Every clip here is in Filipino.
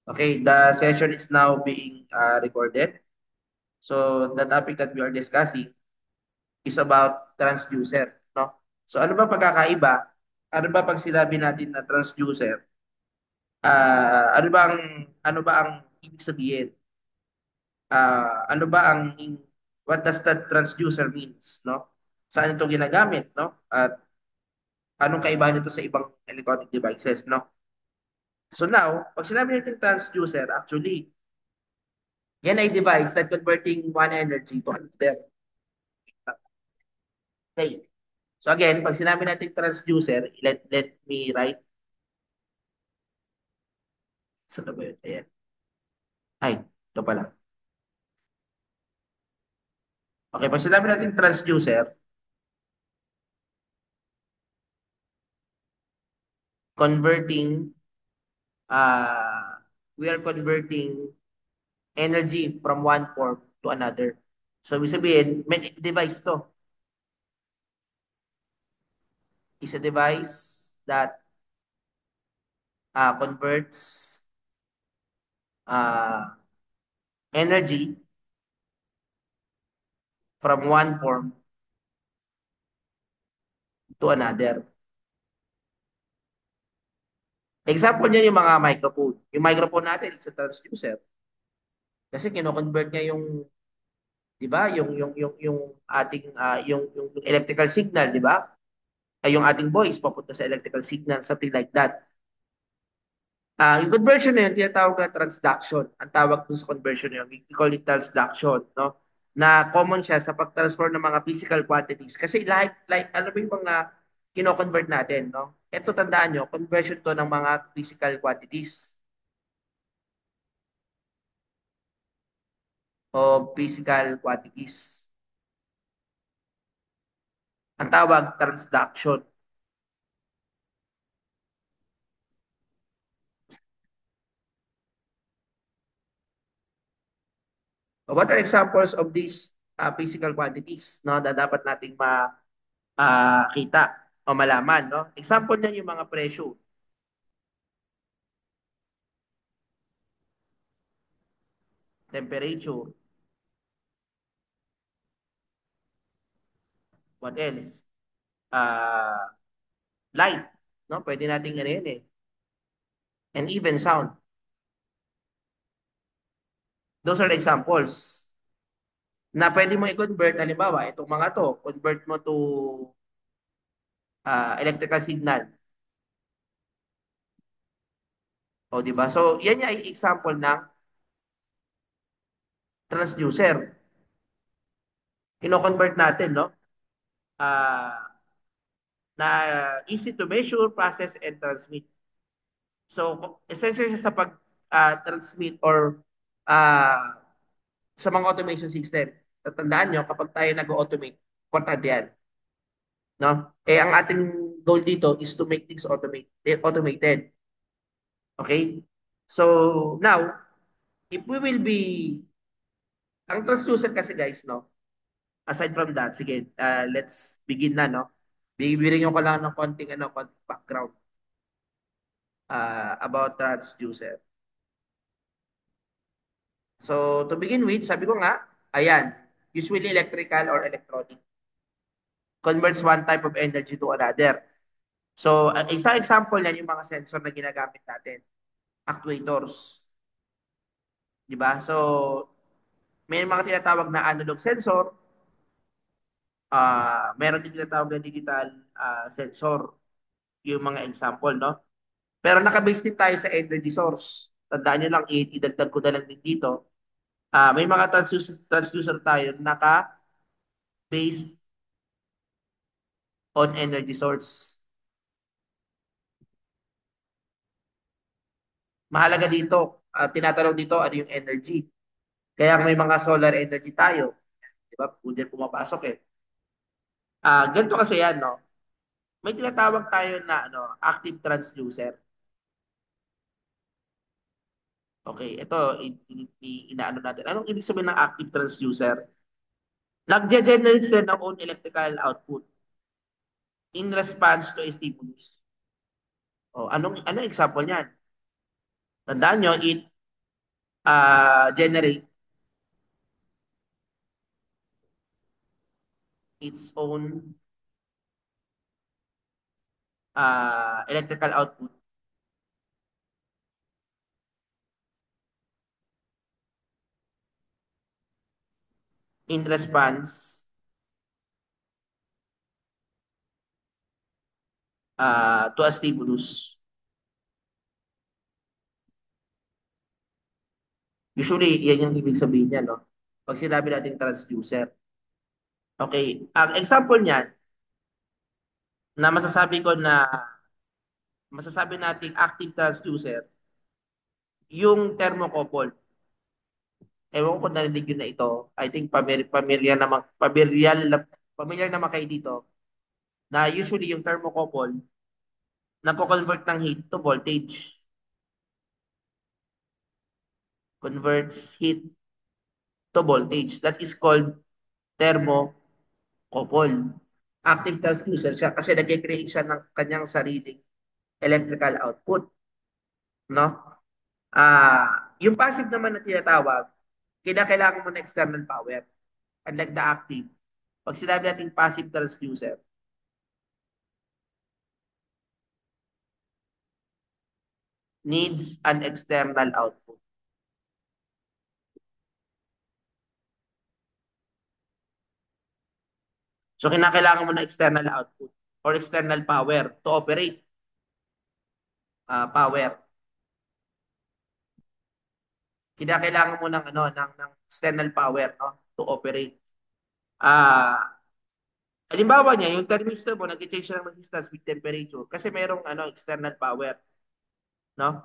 Okay, the session is now being recorded. So the topic that we are discussing is about transducer, no? So ano ba pagkakaiba? Ano ba pag sinabi natin na transducer? Ano ba ang ibig sabihin? Ano ba what does that transducer means, no? Saan ito ginagamit, no? At anong kaibahan nito sa ibang electronic devices, no? So now, pag sinabi natin transducer, actually, yan ay device that converting one energy to another. Okay. So again, pag sinabi natin transducer, let me write. Saan na ba yun? Ayan. Ay, ito pala. Okay, pag sinabi natin transducer, converting, uh, we are converting energy from one form to another. So, ibig sabihin, may device to. Is a device that converts uh, energy from one form to another. Example niya yung mga microphone. Yung microphone natin is a transducer. Kasi kino-convert niya yung, 'di ba? Yung ating yung electrical signal, 'di ba? Ay yung ating voice papunta sa electrical signal, something like that. Yung conversion na yun, tinatawag na transduction. Ang tawag dun sa conversion na yun, we call it transduction, no? Na common siya sa pag-transfer ng mga physical quantities. Kasi like ano ba yung mga kino-convert natin, no? Ito tandaan nyo, conversion to ng mga physical quantities o physical quantities. Ang tawag transduction. What are examples of these physical quantities, no, na dapat nating makita o malaman, no? Example niyan yung mga pressure, temperature, what else? Uh, Light, no? Pwede nating ano yun eh. And even sound. Those are examples na pwede mo i-convert. Halimbawa, itong mga to, convert mo to electrical signal. O, di ba? So, yan yung ay example ng transducer. Kino-convert natin, no? Ah, na easy to measure, process, and transmit. So, essential siya sa pag-transmit or uh, sa mga automation system. Tatandaan nyo, kapag tayo nag-automate, importante yan. No? Eh, ang ating goal dito is to make things automated. Okay? So, now, if we will be, ang transducer kasi guys, no? Aside from that, sige, let's begin na, no? Bibigyan ko lang ng konting, konting background about transducer. So, to begin with, sabi ko nga, ayan, usually electrical or electronic, converts one type of energy to another. So, isang example yan yung mga sensor na ginagamit natin, actuators, di ba? So, may mga tinatawag na analog sensor, meron din tinatawag na digital sensor, yung mga example, no? Pero nakabase din tayo sa energy source. Tandaan nyo lang, idagdag ko na lang din dito. May mga transducer tayo naka-based on energy source. Mahalaga dito, tinatanong dito ano yung energy. Kaya may mga solar energy tayo, di ba? Pwede pumapasok eh. Ganito kasi yan, no? May tinatawag tayo na active transducer. Okay, ito inaano natin. Anong ibig sabihin ng active transducer? Nagge-generate sila ng own electrical output in response to a stimulus. Anong example niyan? Tandaan nyo, generate its own electrical output in response to a stimulus. Usually, yan yung ibig sabihin niya, no? Pag sinabi nating transducer. Okay, ang example niyan na masasabi nating active transducer, yung thermocouple. Ewan ko kung narinig yun na ito. I think familiar naman kayo dito na usually yung thermocouple nagko-convert ng heat to voltage. Converts heat to voltage. That is called thermocouple. Active transducer siya kasi nag-create siya ng kanyang sariling electrical output, no? Yung passive naman na tinatawag, kinakailangan mo ng external power. Unlike the active. Pag sinabi natin passive transducer, needs an external output. So kinakailangan mo ng external output or external power to operate power. Kinakailangan mo ng ng external power, no, to operate. Ah, halimbawa niya, yung thermistor mo nag-change siya ng resistance with temperature kasi merong external power, no?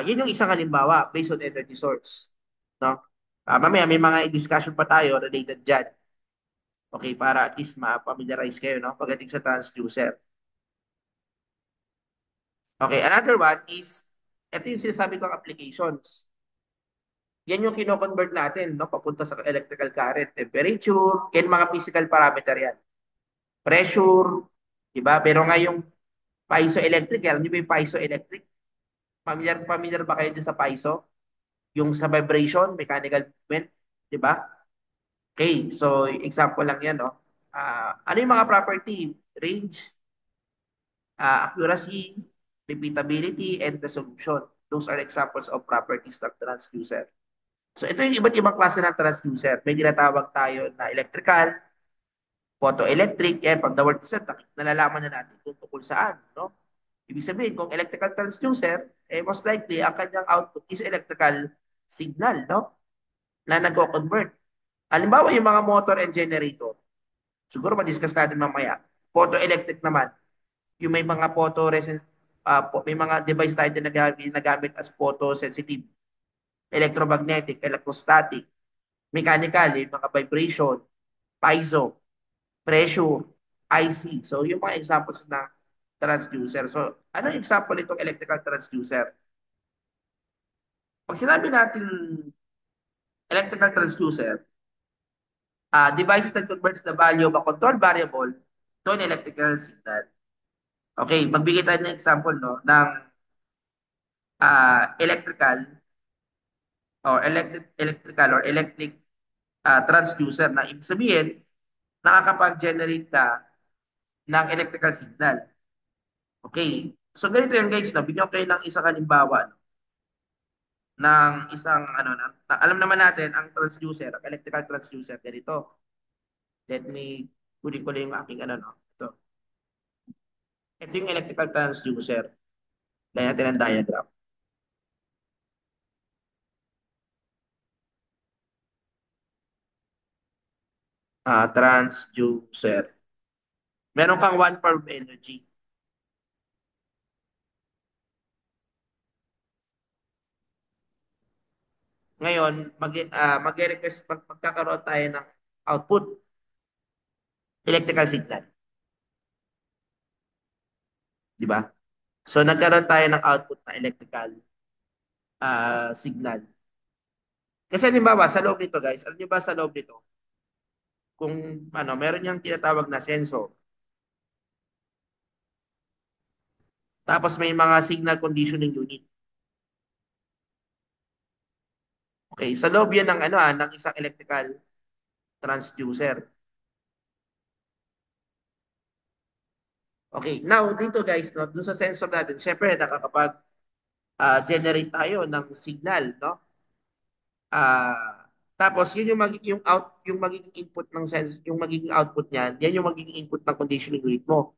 Yun yung isang halimbawa based on energy source, no? Mamaya may mga discussion pa tayo related dyan. Okay, para at least ma-familiarize kayo, no? Pagdating sa transducer. Okay, another one is, ito yung sinasabi kong applications. Yan yung kino-convert natin, no? Papunta sa electrical current, temperature, yan mga physical parameter yan. Pressure, di ba? Pero ngayong piezoelectric, alam niyo ba yung piezoelectric? Familiar ba kayo dun sa piezo? Yung sa vibration, mechanical movement, di ba? Okay, so example lang yan, no? Ano yung mga property? Range, accuracy, repeatability, and resolution. Those are examples of properties ng transducer. So ito yung iba't ibang klase ng transducer. May tinatawag tayo na electrical, photoelectric, yan, pag the word set, nalalaman na natin kung tungkol saan, no? Ibig sabihin, kung electrical transducer, most likely, ang kanyang output is electrical signal, no? Na nagko-convert. Halimbawa, yung mga motor and generator, siguro ma-discuss natin mamaya. Photoelectric naman, yung may mga may mga device tayo na nagamit as photosensitive, electromagnetic, electrostatic, mechanical, yung mga vibration, piezo, pressure, IC. So, yung mga examples na transducer. So, ano yung example nitong electrical transducer? Pag sinabi natin electrical transducer, device that converts the value of a control variable to an electrical signal. Okay, magbigay tayo ng example, no, ng electrical or electric transducer na ibig sabihin, nakakapag-generate ka ng electrical signal. Okay, so ganito yun guys, no? Bigyan ko kayo ng isang halimbawa, no? Ng isang alam naman natin ang transducer, ang electrical transducer ganito. Let me kunin ko lang yung aking no. Ito yung electrical transducer. Lagyan natin ang diagram. Transducer. Meron kang one form of energy. Ngayon, mag-request, magkakaroon tayo ng output, electrical signal. Di ba? So, nagkaroon tayo ng output na electrical signal. Kasi halimbawa, sa loob nito guys, alam niyo ba sa loob nito, kung meron niyang tinatawag na sensor, tapos may mga signal conditioning unit. Okay, sa loob yan ng ng isang electrical transducer. Okay, now dito guys, no, dun sa sensor natin, syempre nakakapag generate tayo ng signal, no? Tapos yun yung magiging input ng sense, yung magiging output niyan, yan yung magiging input ng conditioning unit mo.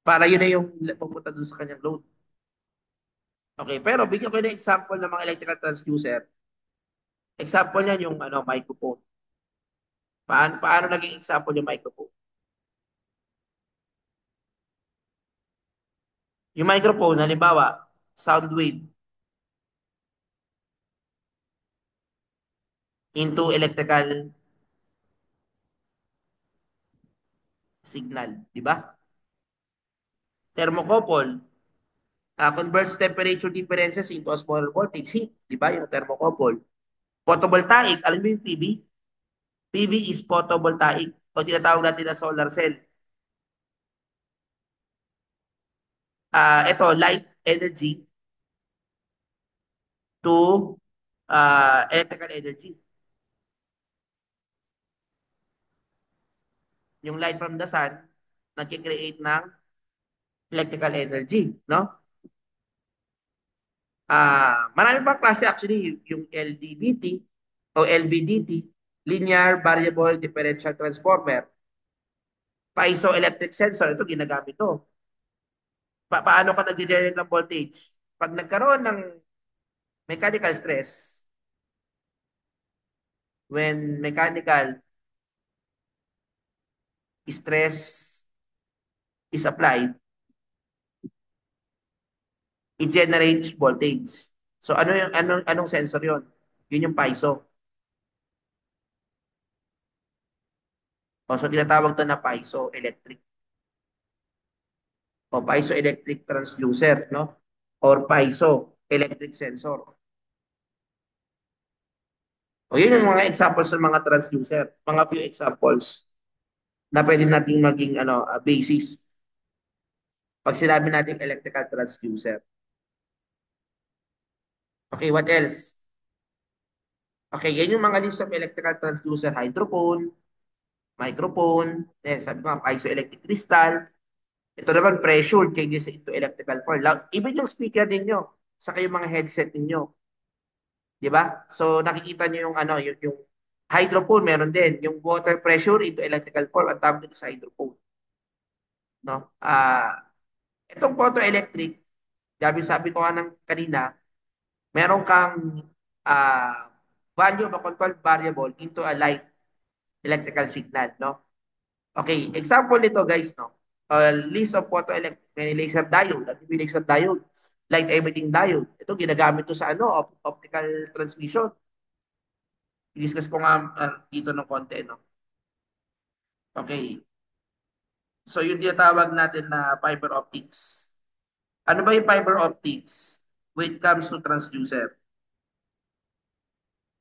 Para yun na yung pupunta dun sa kanyang load. Okay, pero bigyan ko na example ng mga electrical transducer. Example niyan yung microphone. Paano naging example yung microphone? Yung microphone, halimbawa, sound wave into electrical signal, di ba? Thermocouple converts temperature differences into a smaller voltage heat, di ba? Yung thermocouple. Photovoltaic, alam mo yung PV? PV is photovoltaic o tinatawag natin na solar cell. Ito, light energy to electrical energy. Yung light from the sun, nagkikreate ng electrical energy, no? Marami pang klase actually, yung LDVT o LVDT, Linear Variable Differential Transformer, piezoelectric sensor, ito ginagamit to. Paano ka nag-generate ng voltage? Pag nagkaroon ng mechanical stress, when mechanical stress is applied, it generates voltage. So ano yung anong sensor 'yon? Yun yung piezo. O so tinatawag to na piezoelectric o piezoelectric transducer, no? Or piezoelectric sensor. O yun yung mga examples ng mga transducer, mga few examples na pwede nating maging basis pag sinabi nating electrical transducer. Okay, what else? Okay, yan yung mga list of electrical transducer, hydrophone, microphone, sabi ko nga, piezoelectric crystal. Ito naman, pressure changes into electrical core. Even yung speaker ninyo, saka yung mga headset ninyo, di ba? So nakikita niyo yung yung hydrophone meron din, yung water pressure into electrical core, ang tawag dito sa hydrophone, no? Itong photoelectric, sabi ko nga ng kanina, meron kang ah value of a control variable into a light electrical signal, no? Okay, example nito guys, no? List of photoelectric, may laser diode, at may laser diode, light emitting diode. Ito ginagamit to sa optical transmission. I-discuss ko nga dito ng konti, no? Okay. So yung tinatawag natin na fiber optics. Ano ba yung fiber optics when it comes to transducer?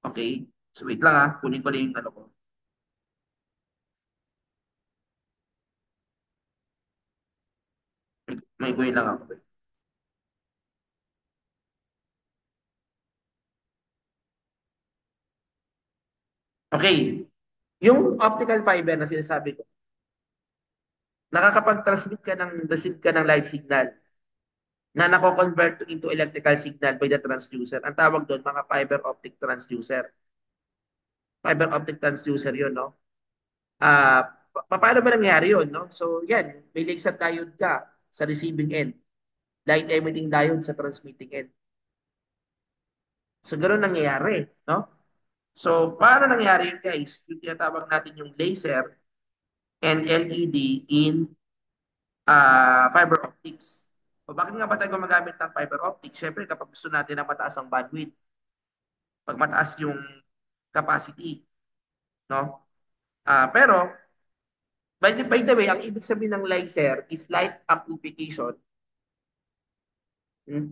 Okay. So wait lang kunin ko lang yung ko. May kunin lang ako. Okay. Yung optical fiber na sinasabi ko, nakakapag-transmit ka receive ka ng light signal na nako-convert into electrical signal by the transducer. Ang tawag doon, mga fiber optic transducer. Fiber optic transducer yun, no? Paano ba nangyari yun, no? So, yan, may laser diode ka sa receiving end. Light emitting diode sa transmitting end. So, ganoon nangyayari, no? So, paano nangyari yun, guys? Yung tinatawag natin yung laser and LED in fiber optics. O bakit nga ba tayo gumagamit ng fiber optics? Siyempre, kapag gusto natin na mataas ang bandwidth, pag mataas yung capacity, no? Pero, by the way, ang ibig sabihin ng laser is light amplification.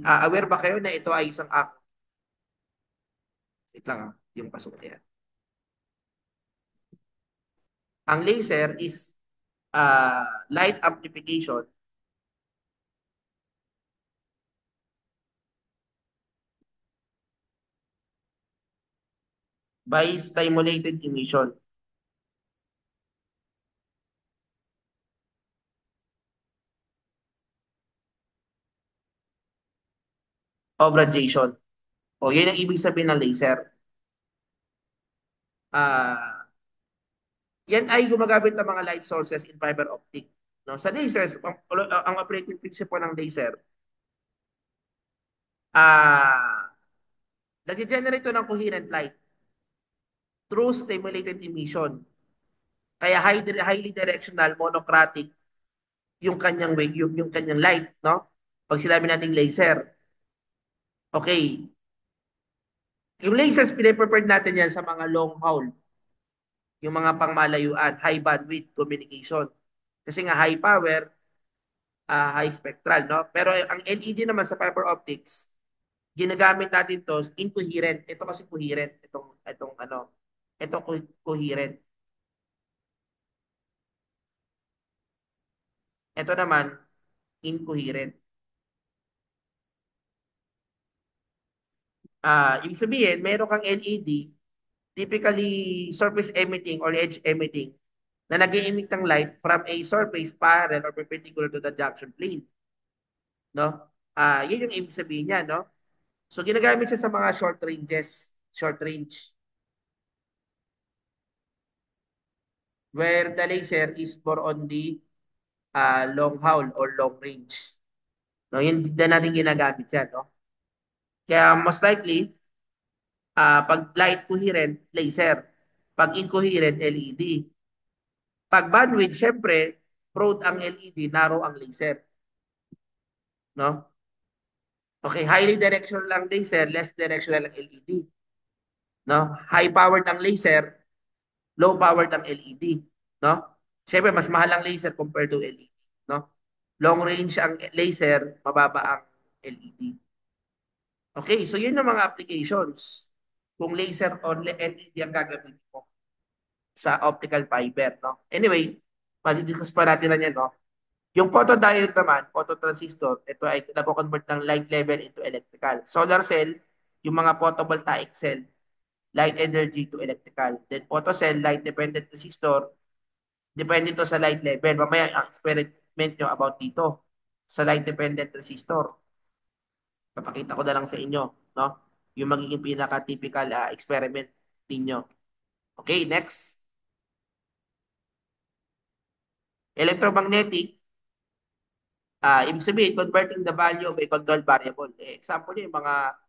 Aware ba kayo na ito ay isang wait lang yung pasok na yan. Ang laser is light amplification. by stimulated emission of radiation. O, yun ang ibig sabihin ng laser. Ah, yan ay gumagamit ng mga light sources in fiber optic. No? Sa lasers, ang operating principle ng laser, nag-generate ito ng coherent light through stimulated emission. Kaya highly directional, monochromatic yung kanyang wave, yung kanyang light, no? Pag sinabi nating laser, okay, yung lasers, piniprepared natin yan sa mga long haul, yung mga pangmalayuan, high bandwidth communication. Kasi nga high power, high spectral, no? Pero ang LED naman sa fiber optics, ginagamit natin to incoherent. Ito kasi coherent, itong ano, ito coherent. Ito naman incoherent. Ibig sabihin, meron kang LED, typically surface emitting or edge emitting, na nag-emit ng light from a surface parallel or perpendicular to the junction plane, no? Yun yung ibig sabihin niya, no? So ginagamit siya sa mga short ranges, short range, where the laser is more on the long haul or long range. No, yun din natin ginagamit yan, no? Kaya most likely, pag light coherent, laser. Pag incoherent, LED. Pag bandwidth, syempre, broad ang LED, narrow ang laser, no? Okay, highly directional ang laser, less directional ang LED, no? High powered ang laser, low powered ang LED, no? Syempre, mas mahal ang laser compared to LED, no? Long range ang laser, mababa ang LED. Okay, so yun ang mga applications. Kung laser or LED ang gagamitin mo sa optical fiber, no? Anyway, madidiscuss pa natin na yan, no? Yung photodiode naman, phototransistor, ito ay nako-convert ng light level into electrical. Solar cell, yung mga photovoltaic cell, light energy to electrical. Then photocell, light dependent resistor, depende to sa light level. Mamaya ang experiment nyo about dito sa light dependent resistor. Papakita ko na lang sa inyo, no? Yung magiging pinaka-typical experiment ninyo. Okay, next. Electromagnetic, ibig sabihin, converting the value of a control variable. Example yung mga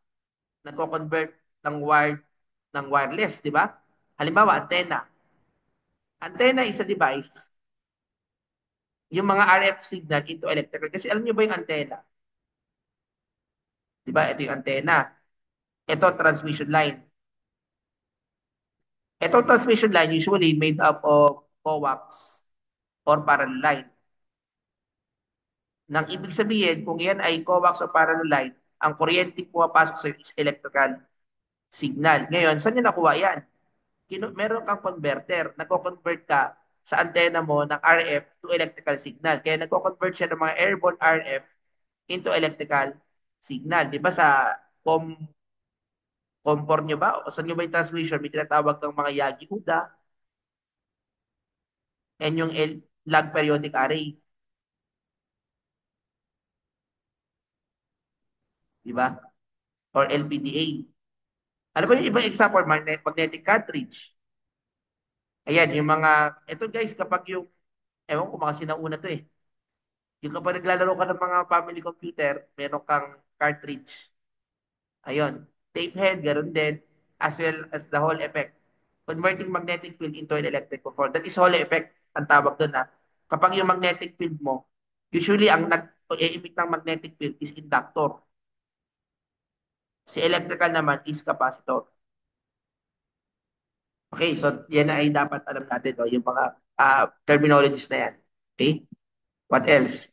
nagko-convert ng wireless, di ba? Halimbawa, antenna. Antenna is a device, yung mga RF signal into electrical. Kasi alam niyo ba yung antenna? Di ba? Ito yung antenna. Ito, transmission line. Ito, transmission line usually made up of coax or parallel line. Nang ibig sabihin, kung yan ay coax o parallel line, ang kuryente pumapasok sa is electrical signal. Ngayon, saan niya nakuha yan? Meron kang converter, nagko-convert ka sa antenna mo ng RF to electrical signal. Kaya nagko-convert siya ng mga airborne RF into electrical signal. Di ba sa compor nyo ba? O saan nyo ba yung transmission? May tinatawag ng mga Yagi Uda and yung lag periodic array. Di ba? Or LPDA. Ano ba yung ibang example? Magnetic cartridge. Ayan, yung mga, ito guys, kapag yung, ewan ko, mga sinauna to eh. Yung kapag naglalaro ka ng mga family computer, meron kang cartridge. Ayun. Tape head, ganoon din. As well as the Hall effect. Converting magnetic field into an electric force. That is Hall effect, ang tawag doon na. Kapag yung magnetic field mo, usually ang nag-emit ng magnetic field is inductor. Si electrical naman is capacitor. Okay, so yan na ay dapat alam natin, no? Yung mga terminologies na yan. Okay? What else?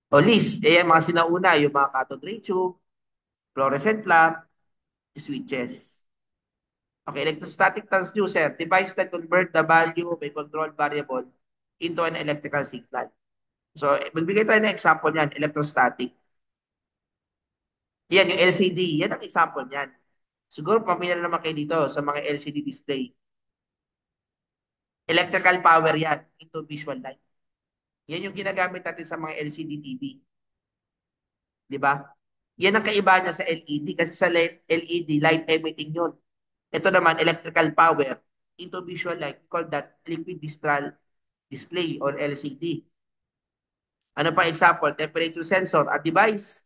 O list, ayan mga sinauna, yung mga cathode ray tube, fluorescent lamp, switches. Okay, electrostatic transducer, device that convert the value of a controlled variable into an electrical signal. So, magbigay tayo ng example niyan, electrostatic. Yan, yung LCD, yan ang example niyan. Siguro pamilyar naman kayo dito sa mga LCD display. Electrical power yan into visual light. Yan yung ginagamit natin sa mga LCD TV. Di ba? Yan ang kaiba niya sa LED kasi sa LED, light emitting yun. Ito naman, electrical power into visual light. We call that liquid crystal display or LCD. Ano pa example? Temperature sensor, a device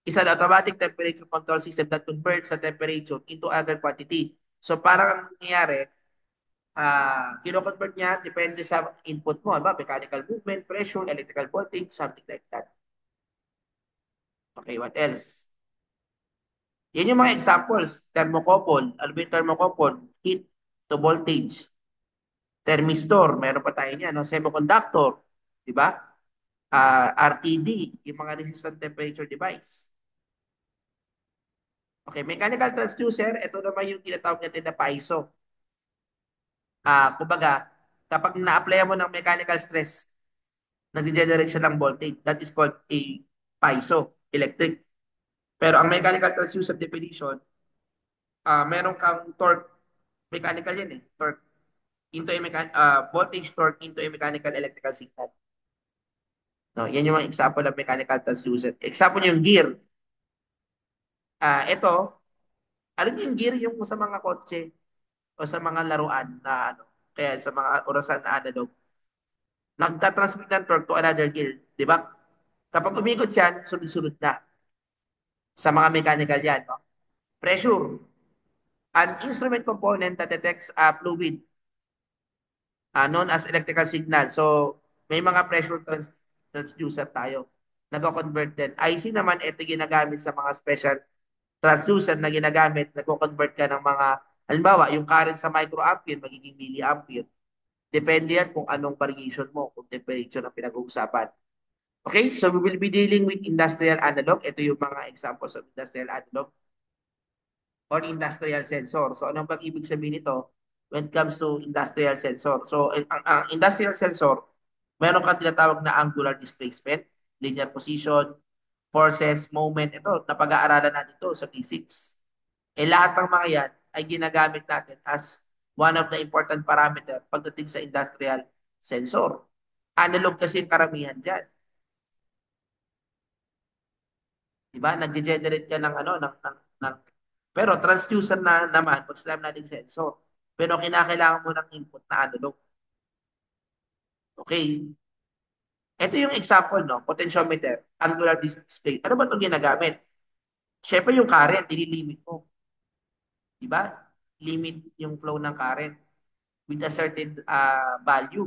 is an automatic temperature control system that converts the temperature into other quantity. So parang ang nangyayari, kino-convert niya depende sa input mo, ba? Mechanical movement, pressure, electrical voltage, something like that. Okay, what else? Yan yung mga examples. Thermocouple, ano ba yung thermocouple? Heat to voltage. Thermistor, meron pa tayo niyan, no? Semiconductor, di ba? RTD, yung mga resistant temperature device. Okay, mechanical transducer, ito naman yung tinatawag natin na PISO. Kumbaga, kapag na-apply mo ng mechanical stress, nag-generate siya ng voltage. That is called a PISO, electric. Pero ang mechanical transducer definition, meron kang torque, mechanical yan eh, torque into a voltage torque into a mechanical electrical signal. No, yan yung mga example ng mechanical transducer. Example yung gear. Ito, alam niyo yung gear yung sa mga kotse o sa mga laruan na ano, kaya sa mga orasan na analog, nagtatransmit ng torque to another gear, di ba? Kapag umikot yan, sunod-sunod na sa mga mechanical yan. No? Pressure, an instrument component that detects a fluid known as electrical signal. So, may mga pressure transducer tayo. Nag-convert din. IC naman, ito ginagamit sa mga special transducer na ginagamit, nag-convert ka ng mga, halimbawa, yung current sa microampere, magiging milliampere. Depende yan kung anong variation mo, kung temperature ang pinag-uusapan. Okay, so we will be dealing with industrial analog. Ito yung mga examples of industrial analog or industrial sensor. So anong bang ibig sabihin nito when it comes to industrial sensor? So ang industrial sensor, meron kang tinatawag na angular displacement, linear position, forces, moment. Ito, napag-aaralan natin ito sa physics. Lahat ng mga yan ay ginagamit natin as one of the important parameter pagdating sa industrial sensor. Analog kasi yung karamihan dyan. Diba? Nag-generate ka ng ano ng pero transducer na naman pag sinabi natin sensor. Pero kinakailangan mo ng input na analog. Okay. Ito yung example, no? Potentiometer, angular display. Ano ba itong ginagamit? Siyempre yung current, ililimit mo. Diba? Limit yung flow ng current with a certain value.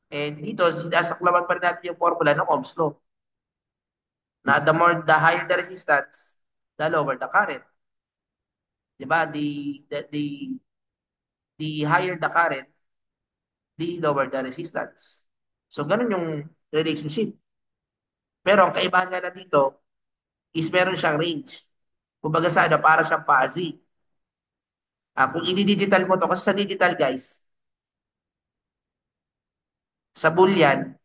And dito, sinasaklawan pa rin natin yung formula ng Ohm's law. Na the higher the resistance, the lower the current. Diba? The higher the current, the lower the resistance. So, ganun yung relationship. Pero ang kaibahan nga na dito is meron siyang range. Kumbaga sa ano, para siyang fuzzy. Kung i-digital mo to, kasi sa digital guys, sa Boolean,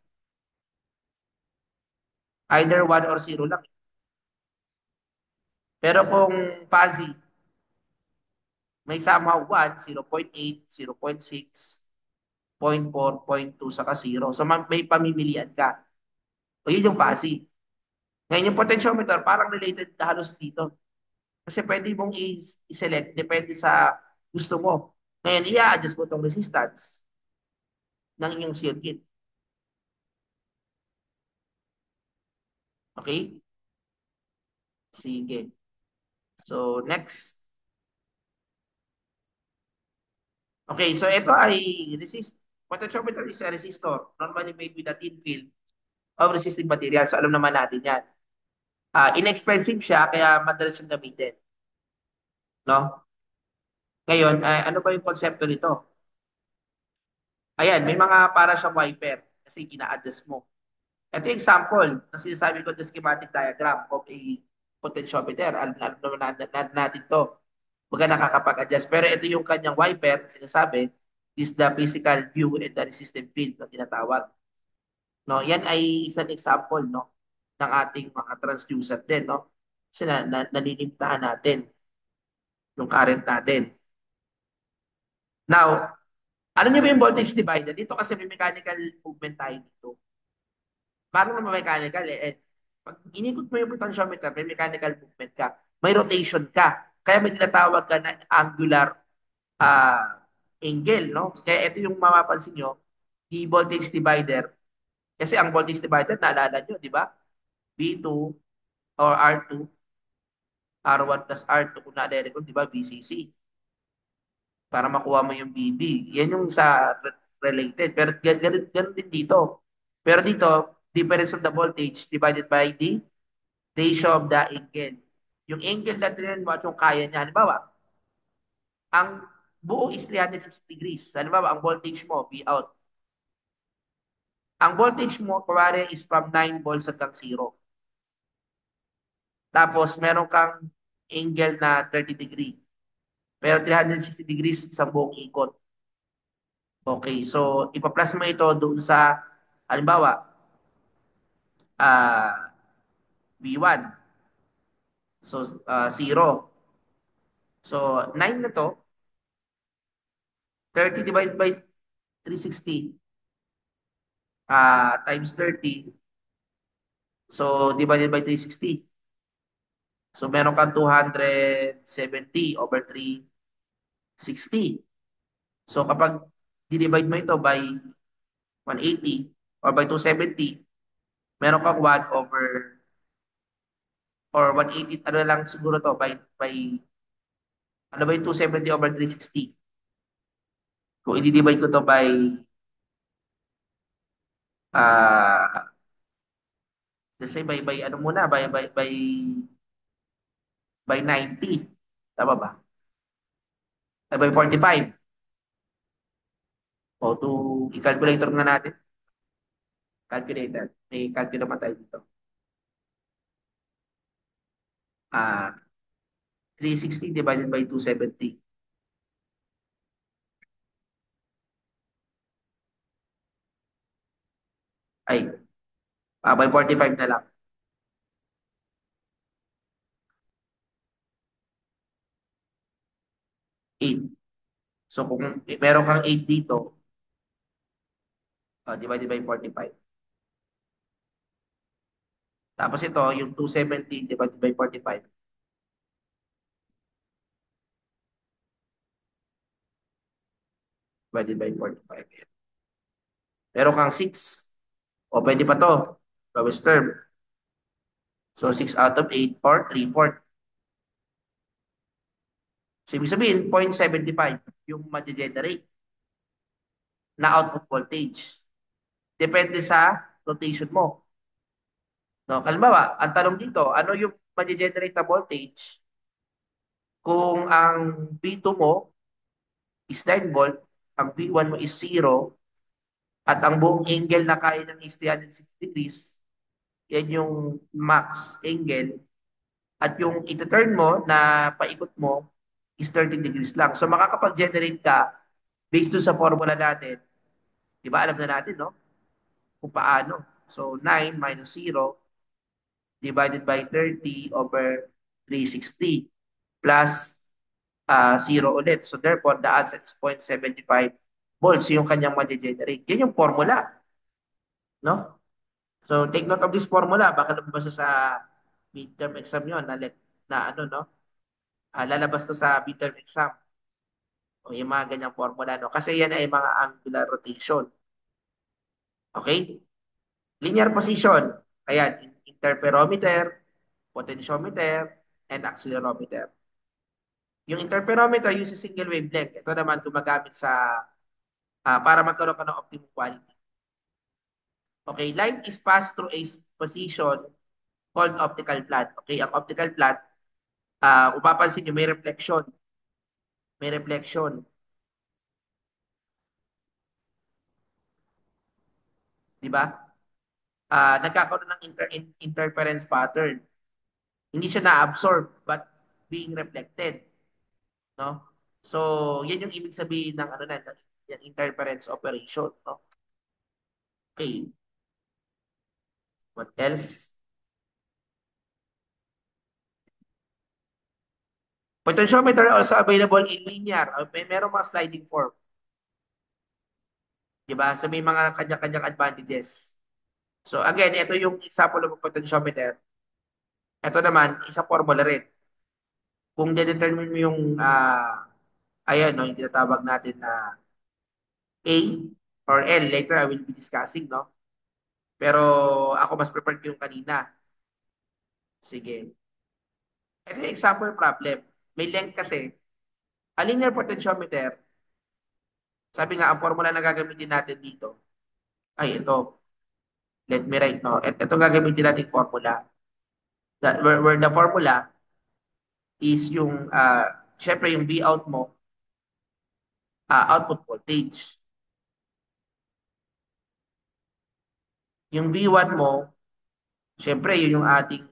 either 1 or 0 lang. Pero kung fuzzy, may somehow 1, 0.8, 0.6, 0.4, 0.2, saka 0. So may pamimilian ka. O yun yung fuzzy. Ngayon yung potentiometer, parang related halos dito. Kasi pwede mong i-select, depende sa gusto mo. Ngayon, i-adjust mo itong resistance ng inyong circuit. Okay? Sige. So, next. Okay, so ito ay potentiometer is a resistor normally made with a thin film of resistive material. So, alam naman natin yan. Inexpensive siya, kaya madalas siyang gamitin. No? Ngayon, ano ba yung konsepto nito? Ayan, may mga para siyang wiper kasi gina-adjust mo. Ito yung example na sinasabi ko the schematic diagram of a potentiometer. Alam naman natin to. Baga nakakapag-adjust. Pero ito yung kanyang wiper, sinasabi, is the physical view and the resistive field na tinatawag. No, yan ay isang example, no, ng ating mga transducer din, no? Kasi nalilimitahan natin yung current natin. Now, ano niyo ba yung voltage divider? Dito kasi may mechanical movement tayo dito. Paano naman mechanical eh? Pag inikot mo yung potentiometer, may mechanical movement ka. May rotation ka. Kaya may tinatawag ka na angular angle, no? Kaya ito yung mapapansin nyo, the voltage divider. Kasi ang voltage divider, naalala nyo, di ba? V2 or R2, R1 plus R2, kung naalala ko, di ba? VCC. Para makuha mo yung BB. Yan yung sa related. Pero ganun din dito. Pero dito, difference of the voltage divided by the ratio of the angle. Yung angle na tinirin mo at yung kaya niya. Halimbawa, ang buo is 360 degrees. Halimbawa, ang voltage mo, V out. Ang voltage mo, kuwari, is from 9 volts hanggang 0. Tapos, meron kang angle na 30 degree. Pero 360 degrees sa buong ikot. Okay, so ipa-plus mo ito doon sa, halimbawa, V1. So, 0. So, 9 na to, 30 divided by 360 times 30. So, divided by 360. So, meron kang 270 over 360. So, kapag divide mo ito by 180 or by 270, meron kang 1 over or 180, ano lang siguro to, by ano ba yung 270 over 360? Kung i-divide ko to by uh, let's say by ano muna, by 90. Tama ba? By 45. O to, i-calculator nga natin. Calculator. May calculator pa tayo dito. Ah, 360 divided by 270. Ay, by 45 na lang. 8. So kung meron kang 8 dito, divided by 45. Tapos ito, yung 270 divided by 45. Divided by 45. Meron kang 6. O pwede pa to. Lowest term. So 6 out of 8 or 3/4. So ibig sabihin, 0.75 yung ma-generate na output voltage. Depende sa rotation mo. No? Halimbawa, ang tanong dito, ano yung ma-generate na voltage kung ang V2 mo is 9 volt, ang V1 mo is 0, at ang buong angle na kaya ng is 360 degrees, yan yung max angle, at yung ito-turn mo na paikot mo is 30 degrees lang. So makakapag-generate ka based doon sa formula natin. Di ba alam na natin, no? Kung paano. So 9 minus 0 divided by 30 over 360 plus 0 ulit. So therefore, the answer is 0.75 volts yung kanyang ma-generate. Yan yung formula, no? So take note of this formula. Baka lumabas sa midterm exam yun na ano, no? Lalabas to sa midterm exam. O yung mga ganyang formula, no? Kasi yan ay mga angular rotation. Okay? Linear position. Ayan, interferometer, potentiometer, and accelerometer. Yung interferometer uses single wavelength. Ito naman gumagamit sa para magkaroon ka ng optimum quality. Okay, light is passed through a position called optical flat. Okay, ang optical flat, upapansin nyo, may reflection. May reflection. Di ba? Nagkakaroon ng interference pattern. Hindi siya na-absorb but being reflected. No? So, yan yung ibig sabihin ng ano na, yung interference operation. No? Okay, what else? Potentiometer also available in linear. Meron mga sliding form. Di ba? So may mga kanya-kanyang advantages. So again, ito yung example ng potentiometer. Ito naman, isa formula rin. Kung de-determine mo yung, ayan, no, yung tinatawag natin na A or L, later I will be discussing, no? Pero ako mas prefer ko yung kanina. Sige. Ito yung example problem. May length kasi. A linear potentiometer, sabi nga, ang formula na gagamitin natin dito, ay ito. Let me write, no? Ito gagamitin natin formula. Where the formula is yung, syempre yung V out mo, output voltage. Yung V1 mo, syempre yun yung ating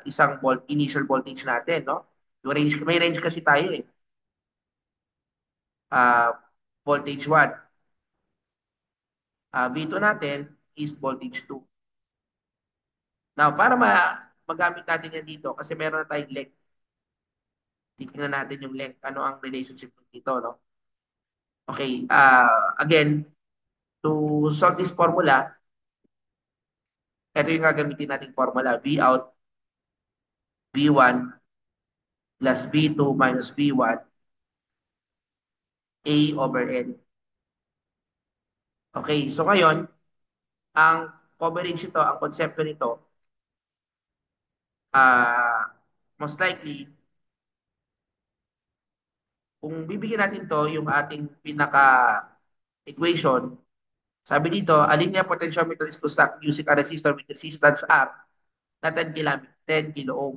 isang initial voltage natin, no? Yung range, may range kasi tayo eh. Uh, voltage 1. V2 natin is voltage 2. Now, para magamit natin yan dito, kasi meron na tayong length. Titingnan natin yung length. Ano ang relationship dito, no? Okay. Again, to solve this formula, ito yung gagamitin nating formula. V out, V1 plus V2 minus V1, A over N. Okay. So ngayon, ang coverage nito, ang konsepto nito, most likely, kung bibigyan natin to yung ating pinaka-equation, sabi dito, a linear potentiometer is constructed using a resistor with resistance R na 10 kilo ohm.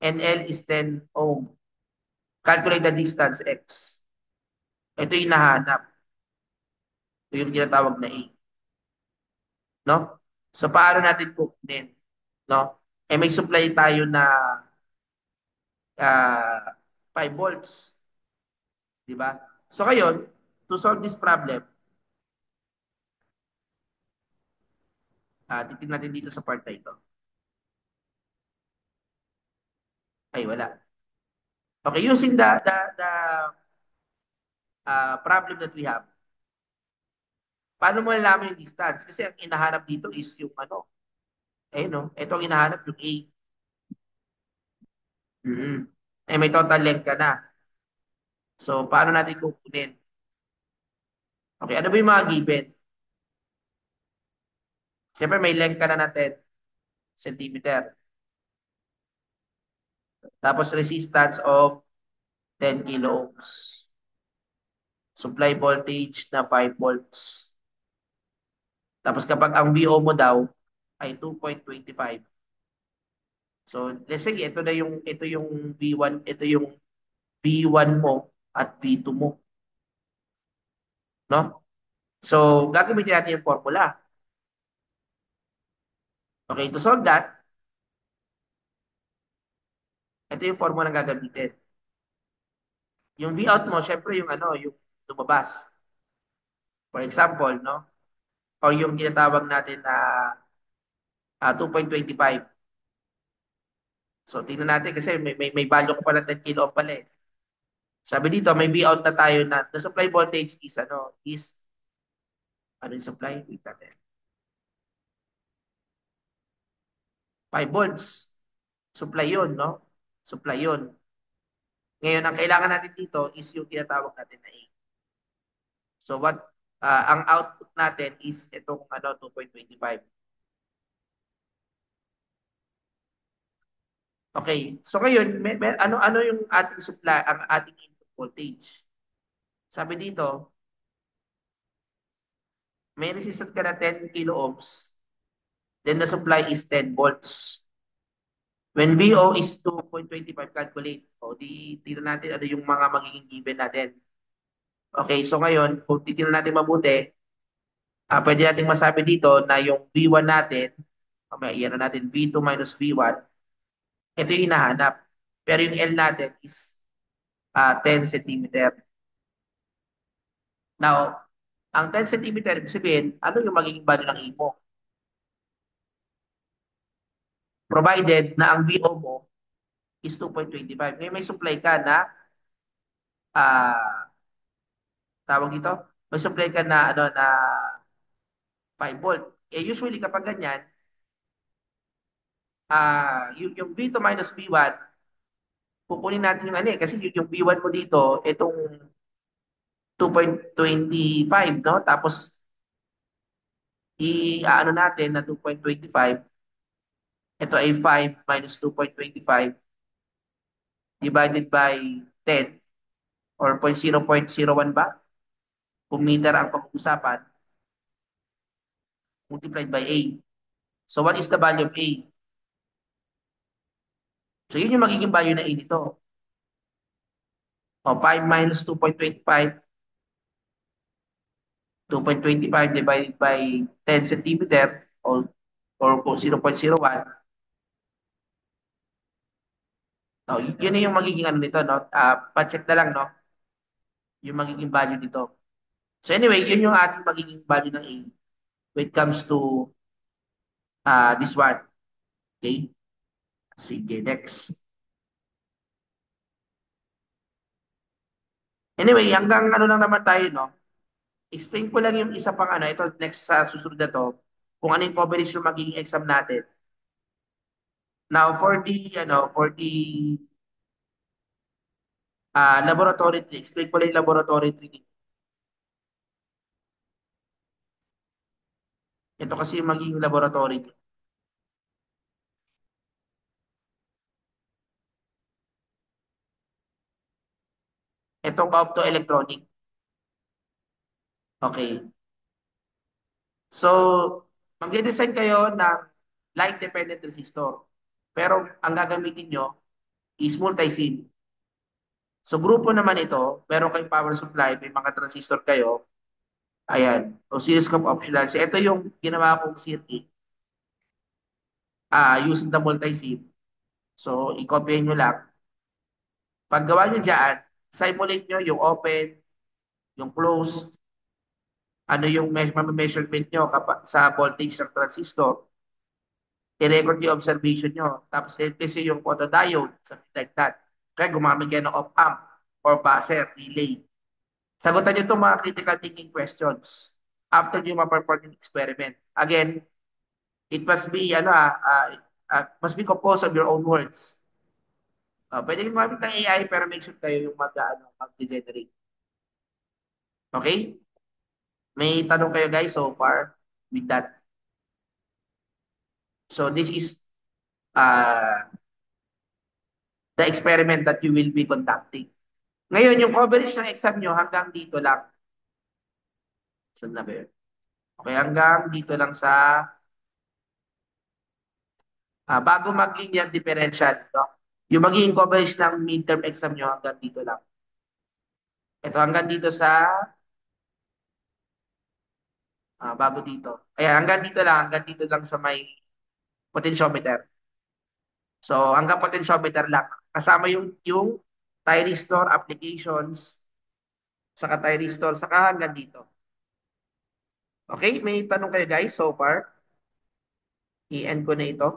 And L is 10 ohm. Calculate the distance X. Ito yung nahanap. Ito yung tinatawag na A. No? So, paano natin kukunin? No? Eh, may supply tayo na 5 volts. Di ba? So, ngayon, to solve this problem, titignan natin dito sa part na ito. Ay, wala. Okay, using the problem that we have, paano mo nalaman yung distance? Kasi ang hinahanap dito is yung ano, eh no, ito ang hinahanap yung A. Mm-hmm. Eh may total length ka na. So paano natin kukunin? Okay, ano ba yung mga given? Siyempre may length ka na na 10 centimeter. Tapos resistance of 10 kilo ohms. Supply voltage na 5 volts. Tapos kapag ang VO mo daw ay 2.25. So, let's say ito yung V1, ito yung V1 mo at V2 mo, no? So, gagamitin natin yung formula. Okay, to solve that, ito yung formula na gagamitin. Yung V out mo, syempre yung ano, yung lumabas. For example, no? Or yung tinatawag natin na 2.25. So, tingnan natin kasi may value ko pala 10 kilo ohm pala eh. Sabi dito, may V out na tayo na the supply voltage is ano yung supply? Wait natin. 5 volts. Supply yun, no? Supply yun. Ngayon, ang kailangan natin dito is yung tinatawag natin na A. So ang output natin is itong 2.25. Okay. So ngayon, ano yung ating supply, ang ating input voltage? Sabi dito, may resistance ka na 10 kilo ohms, then the supply is 10 volts. When VO is 2.25, calculate. O, tingnan natin ano yung mga magiging given natin. Okay, so ngayon, kung titingnan natin mabuti, pwede natin masabi dito na yung V1 natin, iyan na natin, V2 minus V1, ito yung hinahanap. Pero yung L natin is 10 centimeter. Now, ang 10 centimeter, ibig sabihin, ano yung magiging value ng A mo? Provided na ang VO mo is 2.25. Ngayon may supply ka na, ah, tawag dito, may supply ka na, ano, na 5 volt. Eh, usually kapag ganyan, yung V2 minus V1, kukunin natin yung ano eh, kasi yung V1 mo dito, itong 2.25, no? Tapos, ano natin na 2.25, ito ay 5 minus 2.25 divided by 10 or 0.01 ba? Kung meter ang pag-uusapan, multiplied by A. So, what is the value of A? So, yun yung magiging value na A nito. O, 5 minus 2.25, 2.25 divided by 10 centimeter or 0.01. No, yun na yung magiging ano nito, no? Pa-check na lang, no? Yung magiging value nito. So anyway, yun yung ating magiging value ng A when it comes to this one. Okay? Sige, next. Anyway, hanggang ano lang naman tayo, no? Explain ko lang yung isa pang ano, ito next sa susunod na to, kung ano yung coverage yung magiging exam natin. Now, for the laboratory tree, explain ko lang yung laboratory tree. Ito kasi yung magiging laboratory tree. Itong optoelectronic. Okay. So, magde-design kayo ng light-dependent resistor. Pero ang gagamitin nyo is multi-sim. So, grupo naman ito, meron kayong power supply, may mga transistor kayo. Ayan. Oscilloscope optional. So, ito yung ginawa kong circuit using the multi-sim. So, i-copy nyo lang. Pag gawa nyo dyan, simulate nyo yung open, yung closed, ano yung measurement nyo sa voltage ng transistor, i-record yung observation nyo. Tapos, i-replace yung photodiode, something like that. Kaya gumamit kayo ng op-amp or buzzer, relay. Sagutan nyo itong mga critical thinking questions after nyo ma-perform yung experiment. Again, it must be, must be composed of your own words. Pwede yung gumamit ng AI pero make sure kayo yung mag-generate. Okay? May tanong kayo guys so far with that. So this is uh, the experiment that you will be conducting. Ngayon, yung coverage ng exam nyo hanggang dito lang. Saan na ba yun? Okay, hanggang dito lang sa bago mag-linear differential. No? Yung magiging coverage ng midterm exam nyo hanggang dito lang. Ito hanggang dito sa bago dito. Kaya hanggang dito lang sa may potentiometer. So hanggang potentiometer lang. Kasama yung thyristor applications, saka thyristor, saka hanggang dito. Okay, may tanong kayo guys so far? I-end ko na ito.